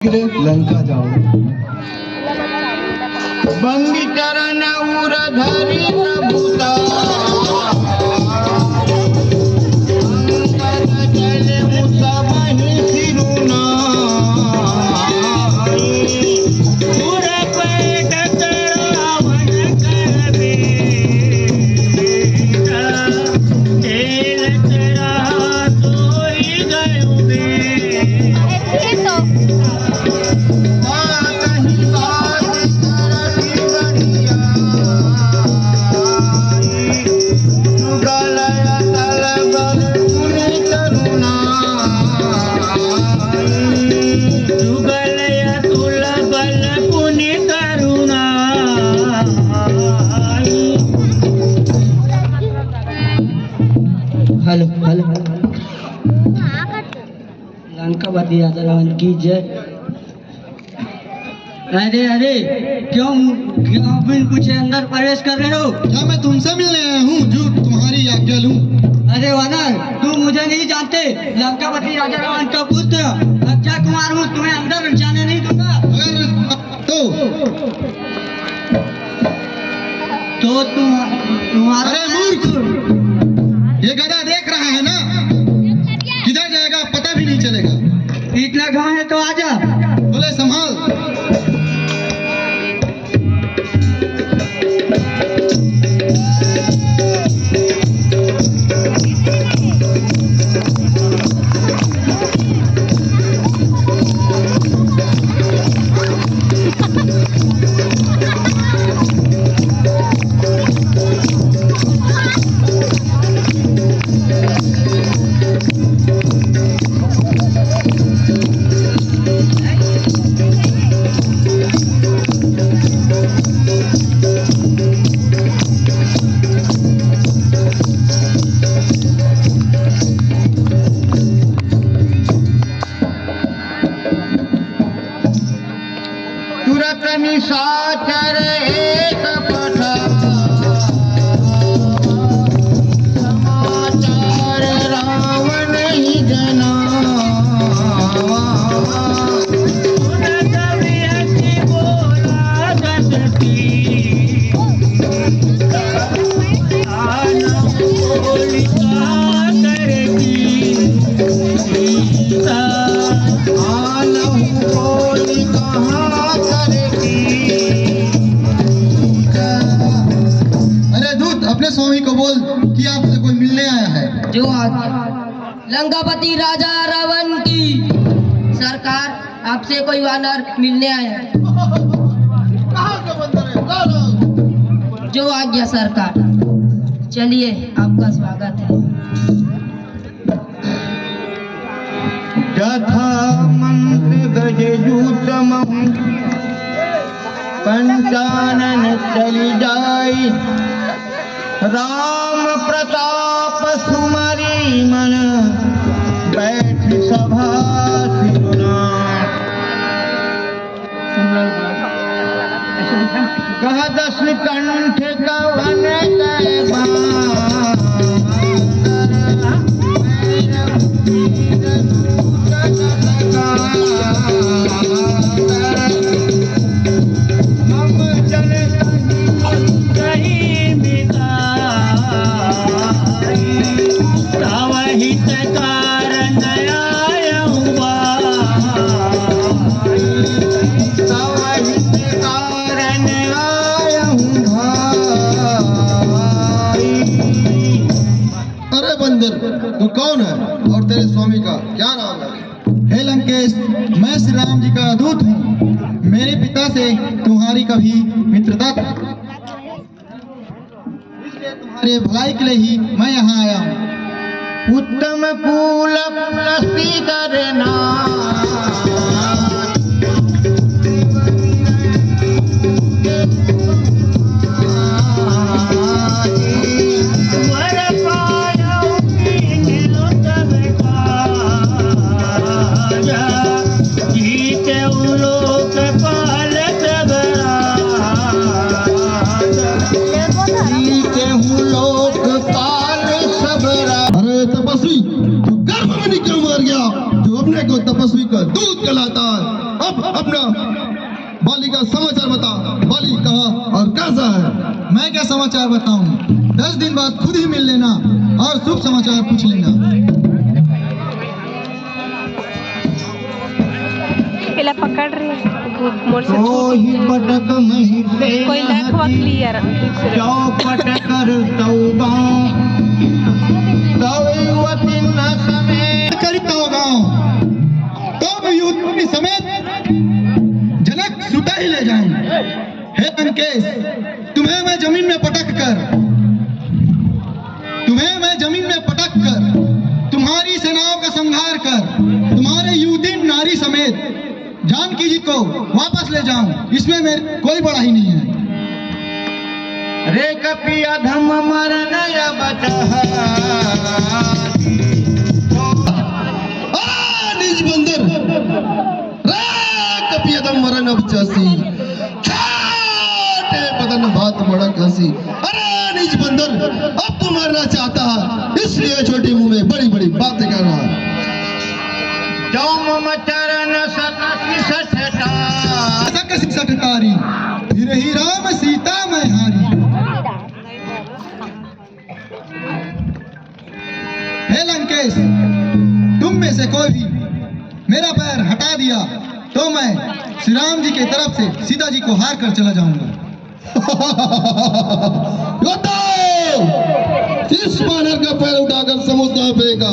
लंका जाओ। बंदी चरण उर धरी प्रभुता अंगद चले मुसा बहि सिरुना उर पैठ रावण कर बेटा खेलत रहा सोई गयो बे हेलो हेलो लंकापति राजा रावण की जय। अरे अरे क्यों क्यों बिन पूछे अंदर प्रवेश कर रहे हो? क्या मैं तुमसे मिलने आया हूँ जो तुम्हारी आज्ञा लूं? अरे वानर, तुम मुझे नहीं जानते। लंकापति राजा रावण का पुत्र अक्षय कुमार हूँ। तुम्हें अंदर जाने नहीं दूंगा। तो तुम्हारा अरे मूर्ख, ये गधा देख रहा है ना, किधर जाएगा पता भी नहीं चलेगा। इतना गाँव है तो आजा। बोले संभाल। तुरत निशाचर एक पठा समाचार रावण ही जना तुरत विहति बोला दशती आना होलिका करती आना होलिका अरे दूत, अपने स्वामी को बोल कि आपसे कोई मिलने आया है। जो आज्ञा। लंकापति राजा रावण की सरकार, आपसे कोई वानर मिलने आया है। कहाँ का बंदर है? जो आज्ञा सरकार। चलिए, आपका स्वागत है। यथा मंत्र गजयूतम पंचानन चली जाई राम प्रताप सुमरी मन बैठ सभा सिरुना कह दस कंठ कवन कै तू कौन है और तेरे स्वामी का क्या नाम है? हे लंकेश, मैं श्री राम जी का दूत हूँ। मेरे पिता से तुम्हारी कभी मित्रता थी, इसलिए तुम्हारे भलाई के लिए ही मैं यहाँ आया हूँ। उत्तम कुल प्रसी करना तपस्वी, तू गर्भ में निकल मार गया जो अपने को तपस्वी का दूध का है। अब अपना बाली का समाचार बता। बाली कहाँ और कैसा है? मैं क्या समाचार बताऊं? 10 दिन बाद खुद ही मिल लेना और शुभ समाचार पूछ लेना। इला पकड़ रही है मोर से कोई पटक नहीं दे कोई लाख वक्त क्लियर चौपट कर तौगांव तवती न समेत करता होगा तो युद्ध समेत जनक सुता ही ले जाऊं। हे लंकेश, तुम्हें मैं जमीन में पटक कर तुम्हारी सेनाओं का संहार कर तुम्हारे युवती नारी समेत जानकी जी को वापस ले जाऊं, इसमें मेरे कोई बड़ा ही नहीं है। रे कपिया धम मरन बचा निज बंदर रे कपियदम मरण अबचासी छाटे बदन बात मड़क हंसी। अरे निज बंदर, अब तू मरना चाहता है इसलिए छोटी मुंह में बड़ी बड़ी बातें कर रहा है। चौम चरण सकसी सटकारी फिर ही राम सीता मैं हारी। हे लंकेश, तुम में से कोई भी मेरा पैर हटा दिया तो मैं श्री राम जी की तरफ से सीता जी को हार कर चला जाऊंगा। इस बानर का पैर उठाकर समुद्र में फेंका।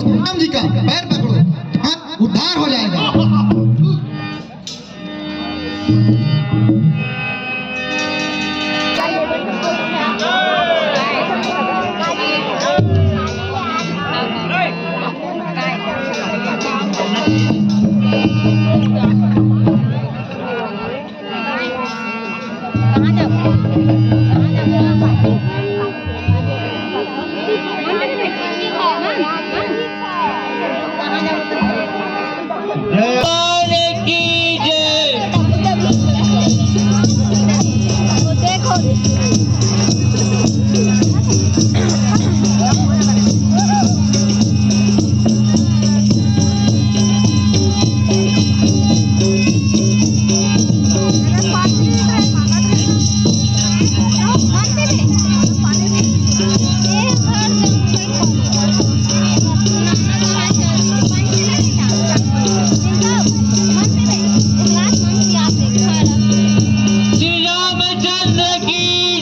राम जी का पैर पकड़ो, हाँ उद्धार हो जाएगा। श्री रामचंद्र की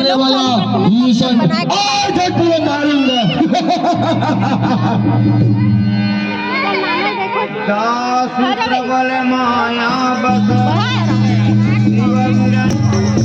करने वाला मिशन आज तक पूरा मारूंगा। सूत्र बल माया बस शिव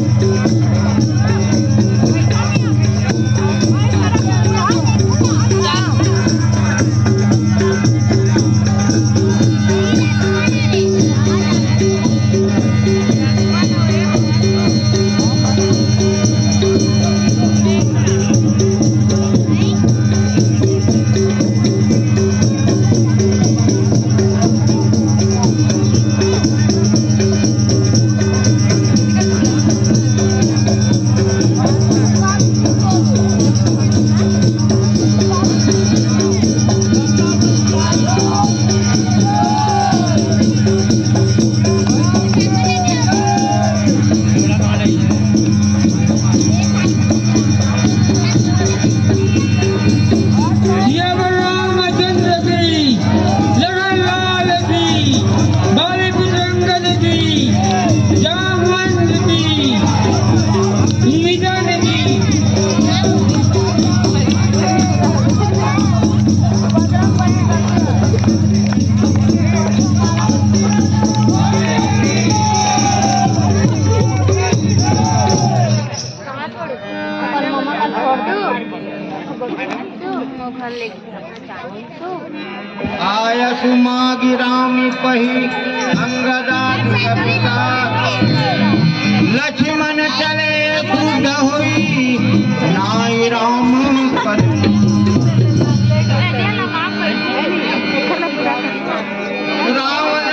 आयसु मागिरामी पही अंगदान कविता लक्ष्मण चले क्रुद्ध होई नाई राम पर रावण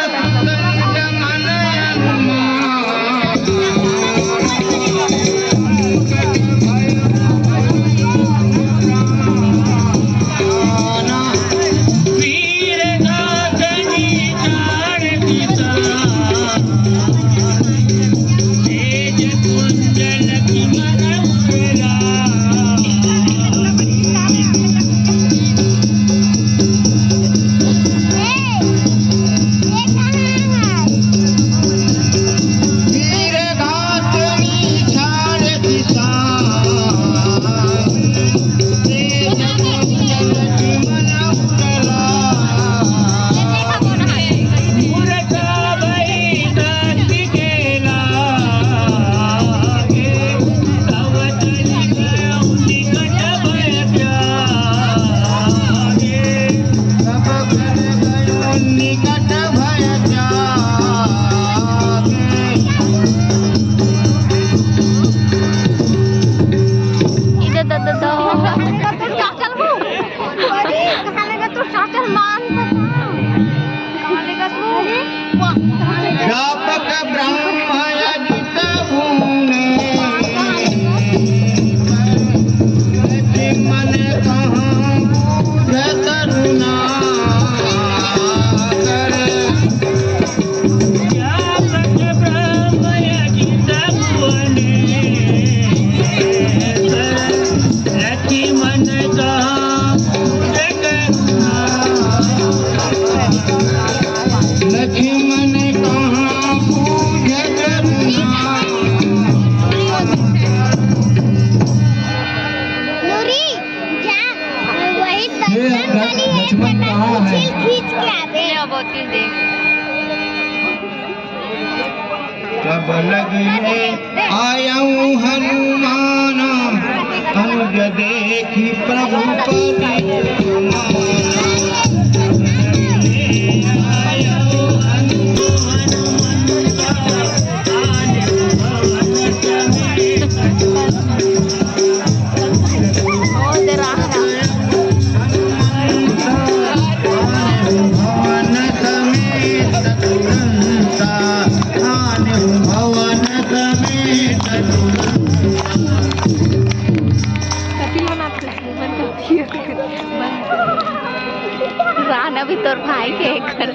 सुत मन व्यापक ब्रह्मयजित भूमि मन कहाँ बूझ करुणा व्यापक ब्रह्मयजित भूमि मन कहाँ बूझ करुणा लक्ष्मण कहाँ पूज करुणा नूरी जा वही दर्शन वाली है पटाखा खींच के आवे बोतल दे सब लगी आयऊ हनुमान अनुज देखी प्रभु पति राना भी तोर भाई के कर